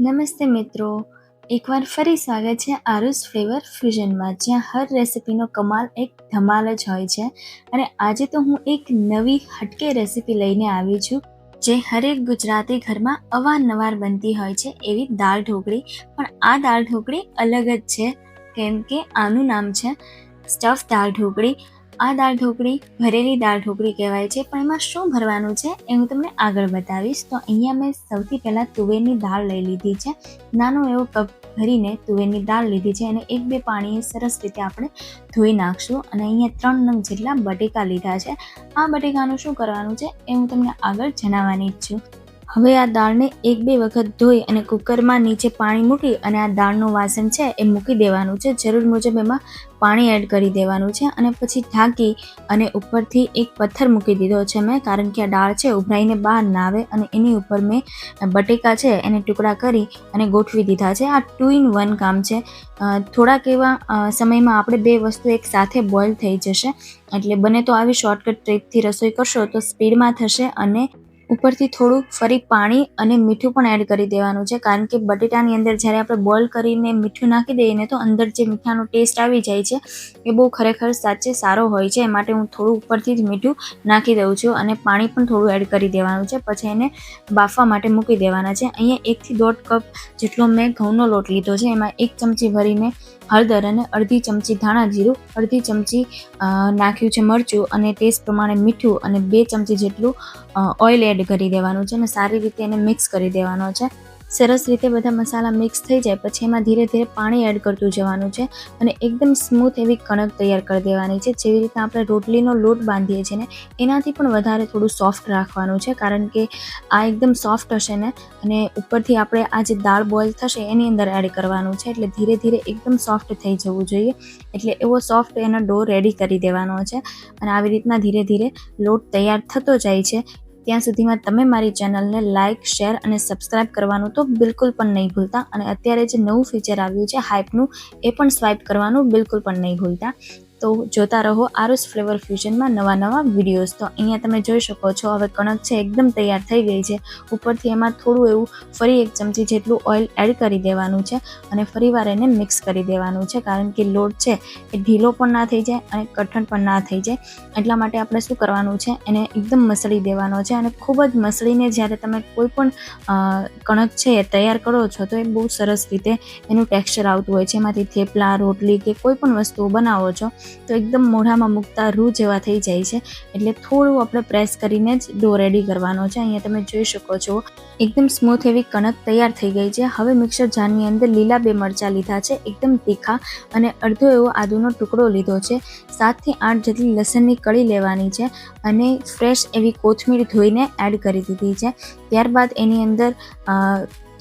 નમસ્તે મિત્રો, એકવાર ફરી સ્વાગત છે આરુષ ફ્લેવર ફ્યુઝનમાં, જ્યાં હર રેસિપીનો કમાલ એક ધમાલ જ હોય છે. અને આજે તો હું એક નવી હટકે રેસિપી લઈને આવી છું, જે હરેક ગુજરાતી ઘરમાં અવારનવાર બનતી હોય છે, એવી દાળ ઢોકળી. પણ આ દાળ ઢોકળી અલગ જ છે, કેમ કે આનું નામ છે સ્ટફ દાળ ઢોકળી. આ દાળ ઢોકળી ભરેલી દાળ ઢોકળી કહેવાય છે, પણ એમાં શું ભરવાનું છે એ હું તમને આગળ બતાવીશ. તો અહીંયા મેં સૌથી પહેલાં તુવેરની દાળ લઈ લીધી છે. નાનો એવો કપ ભરીને તુવેરની દાળ લીધી છે, અને 1-2 પાણીએ સરસ રીતે આપણે ધોઈ નાખશું. અને અહીંયા 3 નંગ જેટલા બટેકા લીધા છે. આ બટેકાનું શું કરવાનું છે એ હું તમને આગળ જણાવવાની જ છું. હવે આ દાળને 1-2 વખત ધોઈ અને કુકરમાં નીચે પાણી મૂકી અને આ દાળનું વાસણ છે એ મૂકી દેવાનું છે. જરૂર મુજબ એમાં પાણી એડ કરી દેવાનું છે, અને પછી ઢાંકી અને ઉપરથી એક પથ્થર મૂકી દીધો છે મેં, કારણ કે આ દાળ છે ઉભરાઈને બહાર ના આવે. અને એની ઉપર મેં બટેકા છે એને ટુકડા કરી અને ગોઠવી દીધા છે. આ 2 in 1 કામ છે. થોડાક એવા સમયમાં આપણે 2 વસ્તુ એક સાથે બોઇલ થઈ જશે. એટલે બને તો આવી શોર્ટકટ ટ્રીકથી રસોઈ કરશો તો સ્પીડમાં થશે. અને ઉપરથી થોડું ફરી પાણી અને મીઠું પણ એડ કરી દેવાનું છે, કારણ કે બટેટાની અંદર જ્યારે આપણે બોઇલ કરીને મીઠું નાખી દઈએ ને તો અંદર જે મીઠાનો ટેસ્ટ આવી જાય છે એ બહુ ખરેખર સાચે સારો હોય છે. એ માટે હું થોડું ઉપરથી જ મીઠું નાખી દઉં છું, અને પાણી પણ થોડું એડ કરી દેવાનું છે. પછી એને બાફવા માટે મૂકી દેવાના છે. અહીંયા 1 થી 1.5 કપ જેટલો મેં ઘઉંનો લોટ લીધો છે. એમાં 1 ચમચી ભરીને હળદર અને અડધી ચમચી ધાણા જીરું, અડધી ચમચી નાખ્યું છે મરચું, અને ટેસ્ટ પ્રમાણે મીઠું, અને 2 ચમચી જેટલું ઓઇલ એડ કરી દેવાનું છે, અને સારી રીતે એને મિક્સ કરી દેવાનો છે. સરસ રીતે બધા મસાલા મિક્સ થઈ જાય પછી એમાં ધીરે ધીરે પાણી એડ કરતું જવાનું છે, અને એકદમ સ્મૂથ એવી કણક તૈયાર કરી દેવાની છે. જેવી રીતે આપણે રોટલીનો લોટ બાંધીએ છીએ ને એનાથી પણ વધારે થોડું સોફ્ટ રાખવાનું છે, કારણ કે આ એકદમ સોફ્ટ હશે ને, અને ઉપરથી આપણે આ જે દાળ બોઇલ થશે એની અંદર એડ કરવાનું છે, એટલે ધીરે ધીરે એકદમ સોફ્ટ થઈ જવું જોઈએ. એટલે એવો સોફ્ટ એનો ડો રેડી કરી દેવાનો છે. અને આવી રીતના ધીરે ધીરે લોટ તૈયાર થતો જાય છે ત્યાં સુધીમાં તમે મારી ચેનલને લાઇક, શેર અને સબસ્ક્રાઇબ કરવાનું તો બિલકુલ પણ નહીં ભૂલતા. અને અત્યારે જે નવું ફીચર આવ્યું છે હાઇપનું, એ પણ સ્વાઇપ કરવાનું બિલકુલ પણ નહીં ભૂલતા. તો જોતા રહો આરુષ ફ્લેવર ફ્યુઝનમાં નવા વિડીયોઝ. તો અહીંયા તમે જોઈ શકો છો હવે કણક છે એકદમ તૈયાર થઈ ગઈ છે. ઉપરથી એમાં થોડું એવું ફરી 1 ચમચી જેટલું ઓઇલ એડ કરી દેવાનું છે, અને ફરીવાર એને મિક્સ કરી દેવાનું છે, કારણ કે લોટ છે એ ઢીલો પણ ના થઈ જાય અને કઠણ પણ ના થઈ જાય. એટલા માટે આપણે શું કરવાનું છે, એને એકદમ મસળી દેવાનો છે. અને ખૂબ જ મસળીને જ્યારે તમે કોઈ પણ કણક છે એ તૈયાર કરો છો તો એ બહુ સરસ રીતે એનું ટેક્સચર આવતું હોય છે. એમાંથી થેપલા, રોટલી કે કોઈ પણ વસ્તુઓ બનાવો છો તો એકદમ મોઢામાં મૂકતા રૂ જેવા થઈ જાય છે. એટલે થોડું આપણે પ્રેસ કરીને જ ડો રેડી કરવાનો છે. અહીંયા તમે જોઈ શકો છો એકદમ સ્મૂથ એવી કણક તૈયાર થઈ ગઈ છે. હવે મિક્સર જારની અંદર લીલા 2 મરચાં લીધા છે એકદમ તીખા, અને અડધો એવો આદુનો ટુકડો લીધો છે. 7 થી 8 જેટલી લસણની કળી લેવાની છે, અને ફ્રેશ એવી કોથમીર ધોઈને એડ કરી દીધી છે. ત્યારબાદ એની અંદર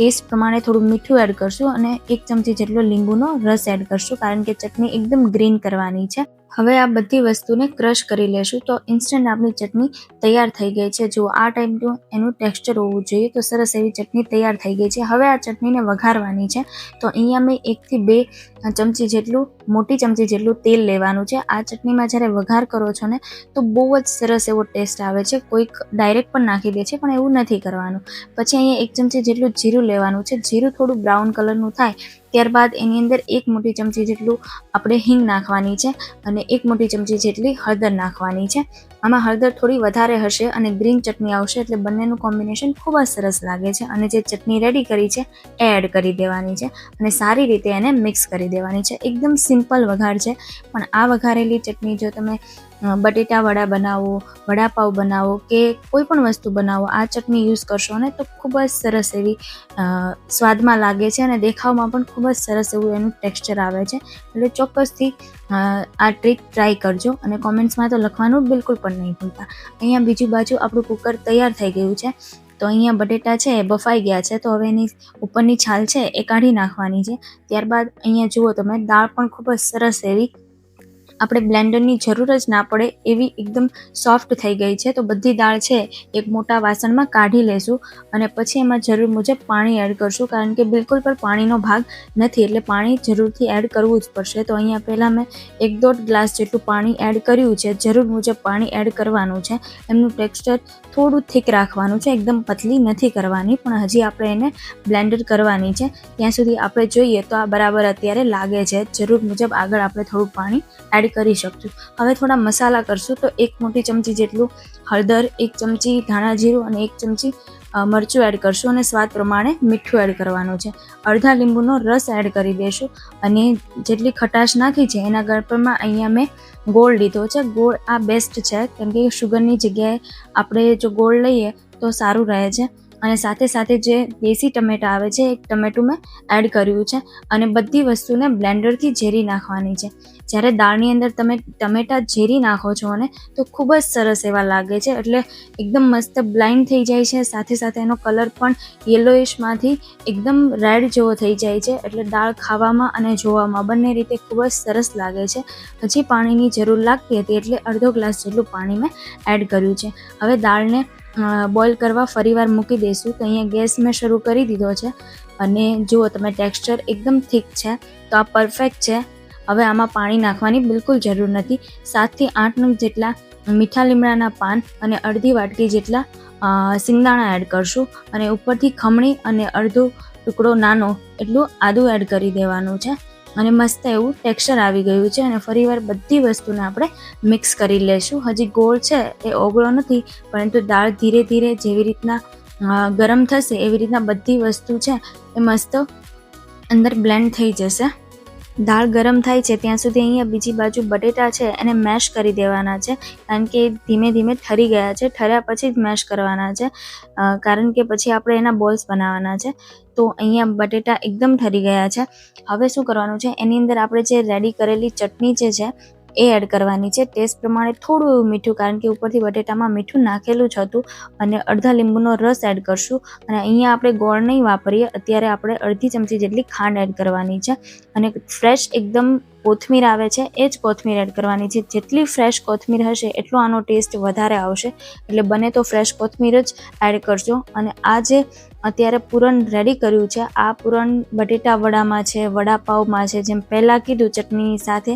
ટેસ્ટ પ્રમાણે થોડું મીઠું એડ કરશું, અને 1 ચમચી જેટલો લીંબુનો રસ એડ કરશું, કારણ કે ચટણી એકદમ ગ્રીન કરવાની છે. હવે આ બધી વસ્તુને ક્રશ કરી લેશું તો ઇન્સ્ટન્ટ આપણી ચટણી તૈયાર થઈ ગઈ છે. જો આ ટાઈપનું એનું ટેક્સચર હોવું જોઈએ. તો સરસ એવી ચટણી તૈયાર થઈ ગઈ છે. હવે આ ચટણીને વઘારવાની છે. તો અહીંયા મેં 1 થી 2 ચમચી જેટલું, મોટી ચમચી જેટલું તેલ લેવાનું છે. આ ચટણીમાં જ્યારે વઘાર કરો છો ને તો બહુ જ સરસ એવો ટેસ્ટ આવે છે. કોઈક ડાયરેક્ટ પણ નાખી દે છે, પણ એવું નથી કરવાનું. પછી અહીંયા 1 ચમચી જેટલું જીરું લેવાનું છે. જીરું થોડું બ્રાઉન કલરનું થાય ત્યારબાદ એની અંદર 1 મોટી ચમચી જેટલું આપણે હિંગ નાખવાની છે, અને 1 મોટી ચમચી જેટલી હળદર નાખવાની છે. આમાં હળદર થોડી વધારે હશે અને ગ્રીન ચટણી આવશે, એટલે બંનેનું કોમ્બિનેશન ખૂબ જ સરસ લાગે છે. અને જે ચટણી રેડી કરી છે એ એડ કરી દેવાની છે, અને સારી રીતે એને મિક્સ કરી દેવાની છે. એકદમ સિમ્પલ વઘાર છે, પણ આ વઘારેલી ચટણી જો તમે બટેટા વડા બનાવો, વડાપાવ બનાવો કે કોઈ પણ વસ્તુ બનાવો, આ ચટણી યુઝ કરશો ને તો ખૂબ જ સરસ એવી સ્વાદમાં લાગે છે, અને દેખાવમાં પણ ખૂબ જ સરસ એવું એનું ટેક્સચર આવે છે. એટલે ચોક્કસથી આ ટ્રીક ટ્રાય કરજો, અને કોમેન્ટ્સમાં તો લખવાનું બિલકુલ પણ નહીં ભૂલતા. અહીંયા બીજી બાજુ આપણું કુકર તૈયાર થઈ ગયું છે. તો અહીંયા બટેટા છે એ બફાઈ ગયા છે. તો હવે એની ઉપરની છાલ છે એ કાઢી નાખવાની છે. ત્યારબાદ અહીંયા જુઓ તમે દાળ પણ ખૂબ જ સરસ એવી આપણે બ્લેન્ડરની જરૂર જ ના પડે એવી એકદમ સોફ્ટ થઈ ગઈ છે. તો બધી દાળ છે એક મોટા વાસણમાં કાઢી લેશું અને પછી એમાં જરૂર મુજબ પાણી એડ કરશું, કારણ કે બિલકુલ પણ પાણીનો ભાગ નથી એટલે પાણી જરૂરથી એડ કરવું જ પડશે. તો અહીંયા પહેલાં મેં 1-1.5 ગ્લાસ જેટલું પાણી એડ કર્યું છે. જરૂર મુજબ પાણી એડ કરવાનું છે. એમનું ટેક્સચર થોડું થીક રાખવાનું છે, એકદમ પતલી નથી કરવાની, પણ હજી આપણે એને બ્લેન્ડર કરવાની છે. ત્યાં સુધી આપણે જોઈએ તો આ બરાબર અત્યારે લાગે છે. જરૂર મુજબ આગળ આપણે થોડું પાણી એડ કરી શકશું. હવે થોડા મસાલા કરશું. તો 1 મોટી ચમચી જેટલું હળદર, 1 ચમચી ધાણા જીરું અને 1 ચમચી મરચું એડ કરશું અને સ્વાદ પ્રમાણે મીઠું એડ કરવાનું છે. અડધા લીંબુનો રસ એડ કરી દઈશું અને જેટલી ખટાશ નાખી છે એના ગળપણમાં અહીંયા મેં ગોળ લીધો છે. ગોળ આ બેસ્ટ છે, કેમ કે શુગરની જગ્યાએ આપણે જો ગોળ લઈએ તો સારું રહે છે. અને સાથે સાથે જે દેશી ટમેટાં આવે છે, 1 ટમેટું મેં એડ કર્યું છે અને બધી વસ્તુને બ્લેન્ડરથી ઝેરી નાખવાની છે. જ્યારે દાળની અંદર તમે ટમેટાં ઝેરી નાખો છો ને તો ખૂબ જ સરસ એવા લાગે છે, એટલે એકદમ મસ્ત બ્લાઇન્ડ થઈ જાય છે. સાથે સાથે એનો કલર પણ યલોઇશમાંથી એકદમ રેડ જેવો થઈ જાય છે, એટલે દાળ ખાવામાં અને જોવામાં બંને રીતે ખૂબ જ સરસ લાગે છે. હજી પાણીની જરૂર લાગતી હતી એટલે અડધો ગ્લાસ જેટલું પાણી મેં એડ કર્યું છે. હવે દાળને બોઇલ કરવા ફરીવાર મૂકી દઈશું. તો અહીંયા ગેસ મેં શરૂ કરી દીધો છે અને જુઓ તમે ટેક્સચર એકદમ થીક છે, તો આ પરફેક્ટ છે. હવે આમાં પાણી નાખવાની બિલકુલ જરૂર નથી. 7 થી 8 નંગ જેટલા મીઠા લીમડાના પાન અને અડધી વાટકી જેટલા સિંગદાણા એડ કરશું અને ઉપરથી ખમણી અને અડધો ટુકડો નાનો એટલું આદું એડ કરી દેવાનું છે અને મસ્ત એવું ટેક્સચર આવી ગયું છે. અને ફરીવાર બધી વસ્તુને આપણે મિક્સ કરી લેશું. હજી ગોળ છે એ ઓગળો નથી, પરંતુ દાળ ધીરે ધીરે જેવી રીતના ગરમ થશે એવી રીતના બધી વસ્તુ છે એ મસ્ત અંદર બ્લેન્ડ થઈ જશે. દાળ ગરમ થાય છે ત્યાં સુધી અહીંયા બીજી બાજુ બટેટા છે એને મેશ કરી દેવાના છે, કારણ કે ધીમે ધીમે ઠરી ગયા છે. ઠર્યા પછી જ મેશ કરવાના છે, કારણ કે પછી આપણે એના બોલ્સ બનાવવાના છે. તો અહીંયા બટેટા એકદમ ઠરી ગયા છે. હવે શું કરવાનું છે, એની અંદર આપણે જે રેડી કરેલી ચટણી જે છે એ એડ કરવાની છે. ટેસ્ટ પ્રમાણે થોડું એવું મીઠું, કારણ કે ઉપરથી બટેટામાં મીઠું નાખેલું જ હતું, અને અડધા લીંબુનો રસ એડ કરશું. અને અહીંયા આપણે ગોળ નહીં વાપરીએ, અત્યારે આપણે અડધી ચમચી જેટલી ખાંડ એડ કરવાની છે અને ફ્રેશ એકદમ કોથમીર આવે છે એ જ કોથમીર એડ કરવાની છે. જેટલી ફ્રેશ કોથમીર હશે એટલો આનો ટેસ્ટ વધારે આવશે, એટલે બને તો ફ્રેશ કોથમીર જ એડ કરજો. અને આ જે અત્યારે પૂરણ રેડી કર્યું છે, આ પૂરણ બટેટા વડામાં છે, વડાપાવમાં છે, જેમ પહેલાં કીધું ચટણી સાથે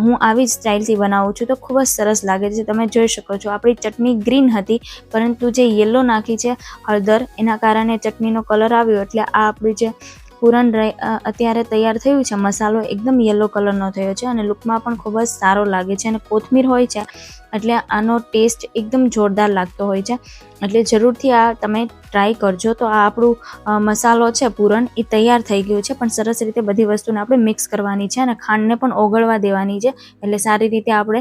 હું આવી જ સ્ટાઇલથી બનાવું છું તો ખૂબ જ સરસ લાગે છે. તમે જોઈ શકો છો આપણી ચટણી ગ્રીન હતી, પરંતુ જે યલો નાખી છે હળદર, એના કારણે ચટણીનો કલર આવ્યો, એટલે આ આપણું જે પૂરણ અત્યારે તૈયાર થયું છે, મસાલો એકદમ યલો કલરનો થયો છે અને લુકમાં પણ ખૂબ જ સારો લાગે છે. અને કોથમીર હોય છે એટલે આનો ટેસ્ટ એકદમ જોરદાર લાગતો હોય છે, એટલે જરૂરથી આ તમે ટ્રાય કરજો. તો આ આપણું મસાલો છે પૂરણ એ તૈયાર થઈ ગયું છે, પણ સરસ રીતે બધી વસ્તુને આપણે મિક્સ કરવાની છે અને ખાંડને પણ ઓગળવા દેવાની છે, એટલે સારી રીતે આપણે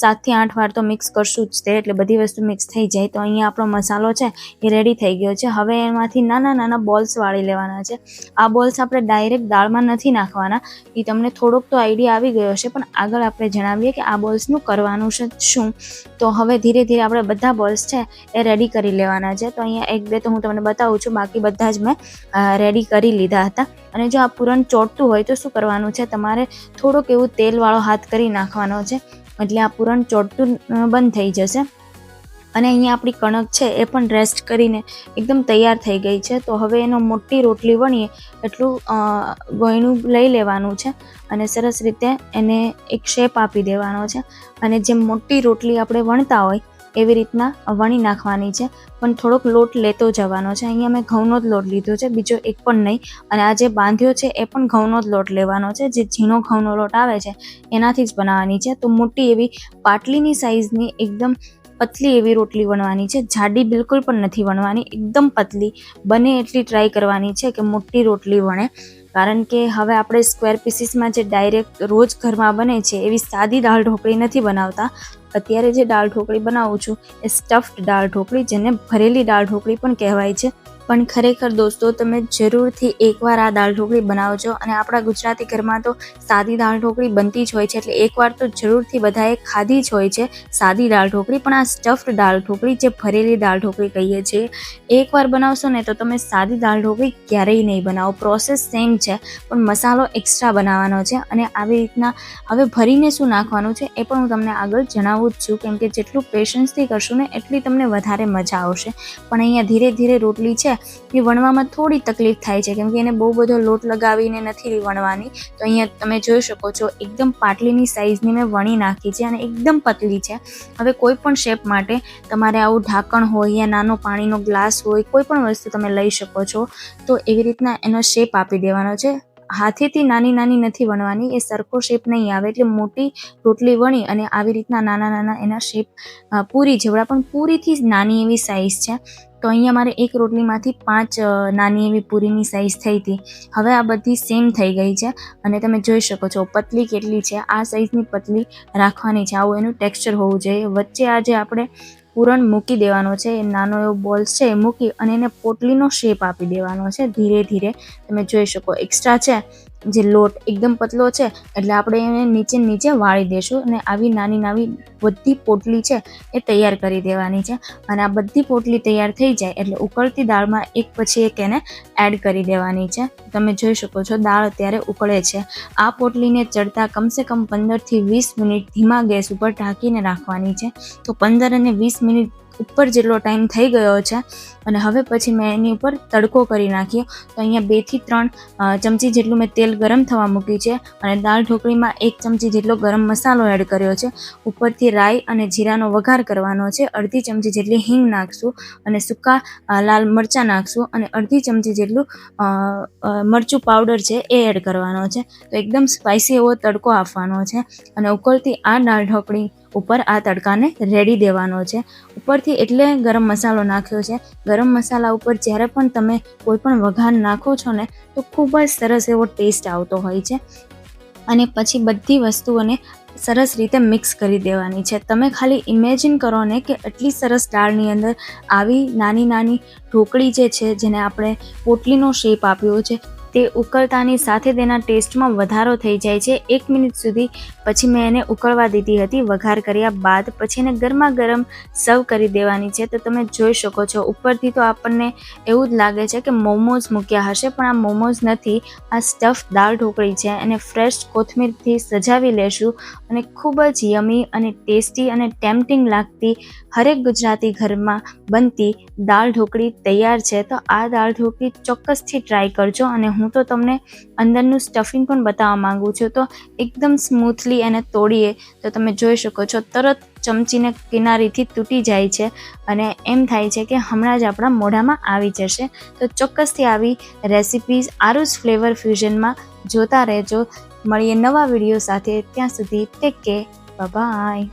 7 થી 8 વાર તો મિક્સ કરશું જ તે, એટલે બધી વસ્તુ મિક્સ થઈ જાય. તો અહીંયા આપણો મસાલો છે એ રેડી થઈ ગયો છે. હવે એમાંથી નાના નાના બોલ્સ વાળી લેવાના છે. આ બોલ્સ આપણે ડાયરેક્ટ દાળમાં નથી નાખવાના, એ તમને થોડોક તો આઈડિયા આવી ગયો હશે, પણ આગળ આપણે જણાવીએ કે આ બોલ્સનું કરવાનું છે શું. તો હવે ધીરે ધીરે આપણે બધા બોલ્સ છે એ રેડી કરી લેવાના છે. તો અહીંયા 1-2 તો હું તમને બતાવું છું, બાકી બધા જ મેં રેડી કરી લીધા હતા. અને જો આ પૂરણ ચોટતું હોય તો શું કરવાનું છે, તમારે થોડોક એવું તેલવાળો હાથ કરી નાખવાનો છે, એટલે આ પૂરણ ચોટતું બંધ થઈ જશે. અને અહીંયા આપણી કણક છે એ પણ રેસ્ટ કરીને એકદમ તૈયાર થઈ ગઈ છે. તો હવે એનો મોટી રોટલી વણીએ એટલું ગોયણું લઈ લેવાનું છે અને સરસ રીતે એને એક શેપ આપી દેવાનો છે. અને જેમ મોટી રોટલી આપણે વણતા હોય એવી રીતના વણી નાખવાની છે, પણ થોડોક લોટ લેતો જવાનો છે. અહીંયા મેં ઘઉંનો જ લોટ લીધો છે, બીજો એક પણ નહીં. અને આ જે બાંધ્યો છે એ પણ ઘઉંનો જ લોટ લેવાનો છે, જે ઝીણો ઘઉંનો લોટ આવે છે એનાથી જ બનાવવાની છે. તો મોટી એવી પાટલીની સાઇઝની એકદમ પતલી એવી રોટલી વણવાની છે, જાડી બિલકુલ પણ નથી વણવાની, એકદમ પતલી બને એટલી ટ્રાય કરવાની છે કે મોટી રોટલી વણે. કારણ કે હવે આપણે સ્ક્વેર પીસીસમાં જે ડાયરેક્ટ રોજ ઘરમાં બને છે એવી સાદી દાળ ઢોકળી નથી બનાવતા. અત્યારે જે દાળ ઢોકળી બનાવું છું એ સ્ટફ્ડ દાળ ઢોકળી, જેને ભરેલી દાળ ઢોકળી પણ કહેવાય છે, પણ ખરેખર દોસ્તો તમે જરૂરથી એકવાર આ દાળ ઢોકળી બનાવજો. અને આપણા ગુજરાતી ઘરમાં તો સાદી દાળ ઢોકળી બનતી જ હોય છે, એટલે એકવાર તો જરૂરથી બધાએ ખાધી જ હોય છે સાદી દાળ ઢોકળી. પણ આ સ્ટફ્ડ દાળ ઢોકળી, જે ભરેલી દાળ ઢોકળી કહીએ છીએ, એકવાર બનાવશો ને તો તમે સાદી દાળ ઢોકળી ક્યારેય નહીં બનાવો. પ્રોસેસ સેમ છે પણ મસાલો એક્સ્ટ્રા બનાવવાનો છે. અને આવી રીતના હવે ભરીને શું નાખવાનું છે એ પણ હું તમને આગળ જણાવું જ છું, કેમ કે જેટલું પેશન્સથી કરશું ને એટલી તમને વધારે મજા આવશે. પણ અહીંયા ધીરે ધીરે રોટલી છે એ વણવામાં થોડી તકલીફ થાય છે, કેમ કે એને બહુ બધો લોટ લગાવીને નથી વણવાની. તો અહીંયા તમે જોઈ શકો છો એકદમ પાટલીની સાઇઝની મેં વણી નાખી છે અને એકદમ પતલી છે. હવે કોઈ પણ શેપ માટે તમારે આવું ઢાંકણ હોય યા નાનો પાણીનો ગ્લાસ હોય, કોઈ પણ વસ્તુ તમે લઈ શકો છો. તો એવી રીતના એનો શેપ આપી દેવાનો છે. હાથેથી નાની નાની નથી વણવાની, એ સરખો શેપ નહીં આવે. એટલે મોટી રોટલી વણી અને આવી રીતના નાના નાના એના શેપ પૂરી જેવડા, પણ પૂરીથી નાની એવી સાઇઝ છે. તો અહીંયા મારે એક રોટલીમાંથી 5 નાની એવી પૂરીની સાઇઝ થઈ હતી. હવે આ બધી સેમ થઈ ગઈ છે અને તમે જોઈ શકો છો પતલી કેટલી છે. આ સાઇઝની પતલી રાખવાની છે, આવું એનું ટેક્સચર હોવું જોઈએ. વચ્ચે આ જે આપણે પૂરણ મૂકી દેવાનો છે, એ નાનો એવો બોલ્સ છે એ મૂકી અને એને પોટલીનો શેપ આપી દેવાનો છે ધીરે ધીરે. તમે જોઈ શકો એક્સ્ટ્રા છે જે લોટ એકદમ પતલો છે એટલે આપણે એને નીચે નીચે વાળી દેશું અને આવી નાની નાની બધી પોટલી છે એ તૈયાર કરી દેવાની છે. અને આ બધી પોટલી તૈયાર થઈ જાય એટલે ઉકળતી દાળમાં એક પછી એક એને એડ કરી દેવાની છે. તમે જોઈ શકો છો દાળ અત્યારે ઉકળે છે. આ પોટલીને ચડતા કમસે કમ 15 થી 20 મિનિટ ધીમા ગેસ ઉપર ઢાંકીને રાખવાની છે. તો 15 અને 20 મિનિટ ઉપર જેટલો ટાઈમ થઈ ગયો છે અને હવે પછી મેં એની ઉપર તડકો કરી નાખ્યો. તો અહીંયા 2 થી 3 ચમચી જેટલું મેં તેલ ગરમ થવા મૂક્યું છે અને દાળ ઢોકળીમાં 1 ચમચી જેટલો ગરમ મસાલો એડ કર્યો છે. ઉપરથી રાઈ અને જીરાનો વઘાર કરવાનો છે. અડધી ચમચી જેટલી હિંગ નાખશું અને સૂકા લાલ મરચાં નાખશું અને અડધી ચમચી જેટલું મરચું પાવડર છે એ એડ કરવાનો છે. તો એકદમ સ્પાઇસી એવો તડકો આપવાનો છે અને ઉકળતી આ દાળ ઢોકળી ઉપર આ તડકાને રેડી દેવાનો છે. ઉપરથી એટલે ગરમ મસાલો નાખ્યો છે. ગરમ મસાલા ઉપર જ્યારે પણ તમે કોઈ પણ વઘાર નાખો છો ને તો ખૂબ જ સરસ એવો ટેસ્ટ આવતો હોય છે. અને પછી બધી વસ્તુઓને સરસ રીતે મિક્સ કરી દેવાની છે. તમે ખાલી ઇમેજિન કરો ને કે એટલી સરસ દાળની અંદર આવી નાની નાની ઢોકળી જે છે, જેને આપણે પોટલીનો શેપ આપ્યો છે, તે ઉકળતાની સાથે તેના ટેસ્ટમાં વધારો થઈ જાય છે. 1 મિનિટ સુધી પછી મેં એને ઉકળવા દીધી હતી વઘાર કર્યા બાદ. પછી એને ગરમા ગરમ સર્વ કરી દેવાની છે. તો તમે જોઈ શકો છો ઉપરથી તો આપણને એવું જ લાગે છે કે મોમોઝ મૂક્યા હશે, પણ આ મોમોઝ નથી, આ સ્ટફ દાળ ઢોકળી છે. એને ફ્રેશ કોથમીરથી સજાવી લેશું અને ખૂબ જ યમી અને ટેસ્ટી અને ટેમ્પટિંગ લાગતી હરેક ગુજરાતી ઘરમાં બનતી દાળ ઢોકળી તૈયાર છે. તો આ દાળ ઢોકળી ચોક્કસથી ટ્રાય કરજો. અને હું તો તમને અંદરનું સ્ટફિંગ પણ બતાવવા માંગુ છું. તો એકદમ સ્મૂથલી એને તોડીએ તો તમે જોઈ શકો છો તરત ચમચીને કિનારીથી તૂટી જાય છે અને એમ થાય છે કે હમણાં જ આપણા મોઢામાં આવી જશે. તો ચોક્કસથી આવી રેસિપીઝ આરુસ ફ્લેવર ફ્યુઝનમાં જોતા રહેજો. મળીએ નવા વિડીયો સાથે. ત્યાં સુધી ટેક કેર, બાય.